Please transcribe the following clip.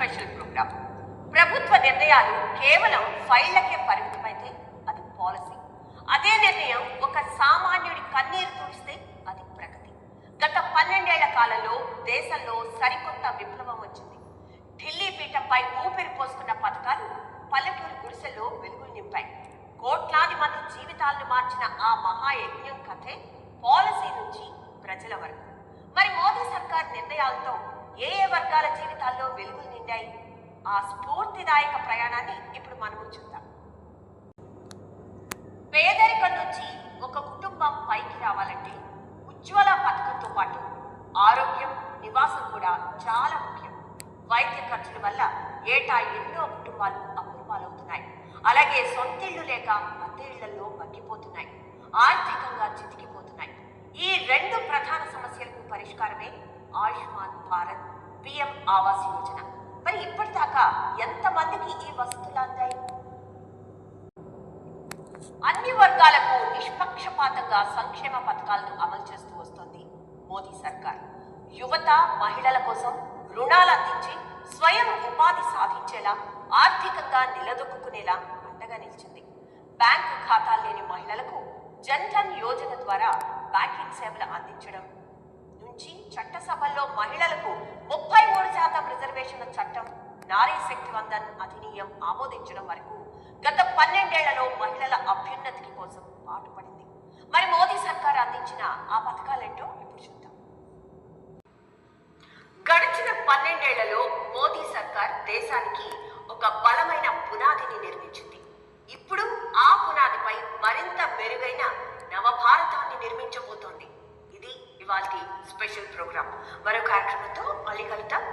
Special programme. ప్రభుత్వ నిర్ణయాలు కేవలం ఫైళ్లకే పరిమితమైతే అది పాలసీ. అదే నిర్ణయం ఒక సామాన్యుడి కన్నీరు తుడిస్తే అది ప్రగతి. గత 12 ఏళ్ల కాలంలో దేశంలో సరికొత్త విప్లవం వచ్చింది. ఢిల్లీ పీఠంపై ఊపిరి పోసుకున్న పథకాలు పల్లెటూరు గుడిసెల్లో వెలుగులు నింపాయి. కోట్లాది మంది జీవితాలను మార్చిన ఆ మహాయజ్ఞం కథే పాలసీ నుంచి ప్రజల వరకు. మరి మోదీ సర్కార్ నిర్ణయాలతో ఏ వర్గాల జీవితాల్లో వెలుగులు నిండాయి? ఆ స్ఫూర్తిదాయక ప్రయాణాన్ని ఇప్పుడు మనము చూద్దాం. పేదరికం నుంచి ఒక కుటుంబం పైకి రావాలంటే ఉజ్వల పథకంతో పాటు ఆరోగ్యం, నివాసం కూడా చాలా ముఖ్యం. వైద్య ఖర్చుల వల్ల ఏటా ఎన్నో కుటుంబాలు అప్పులపాలవుతున్నాయి. అలాగే సొంతిళ్లు లేక అద్దె ఇళ్లలో మగ్గిపోతున్నాయి, ఆర్థికంగా చితికిపోతున్నాయి. ఈ రెండు ప్రధాన సమస్యలకు పరిష్కారమే ఆయుష్మాన్ భారత్, పిఎం ఆవాస్ యోజన. మరి ఇప్పటిదాకా ఎంతమందికి ఈ వసతులు అందాయి? అన్ని వర్గాలకు నిష్పక్షపాతంగా సంక్షేమ పథకాలను అమలు చేస్తూ వస్తోంది మోదీ సర్కార్. యువత, మహిళల కోసం రుణాలు అందించి స్వయం ఉపాధి సాధించేలా, ఆర్థికంగా నిలదొక్కునేలా అండగా నిలిచింది. బ్యాంకు ఖాతాలు లేని మహిళలకు జన్ధన్ యోజన ద్వారా బ్యాంకింగ్ సేవలు అందించడం నుంచి చట్టసభల్లో మహిళలకు 33% రిజర్వేషన్ల చట్టం, నారీ శక్తి వందన్ అధినియం ఆమోదించడం వరకు గత 12 ఏళ్లలో మహిళల అభ్యున్నతికి కోసం పాటుపడింది. మరి మోదీ సర్కార్ అందించిన ఆ పథకాలేంటో ఇప్పుడు చూద్దాం. గడిచిన 12 ఏళ్లలో మోదీ సర్కార్ దేశానికి ఒక బలమైన పునాదిని నిర్మించింది. ఇప్పుడు ఆ పునాదిపై మరింత మెరుగైన నవభారతాన్ని నిర్మించబోతోంది. ఇది ఇవాల్టి స్పెషల్ ప్రోగ్రామ్. మరో కార్యక్రమంతో మళ్ళీ కలుద్దాం.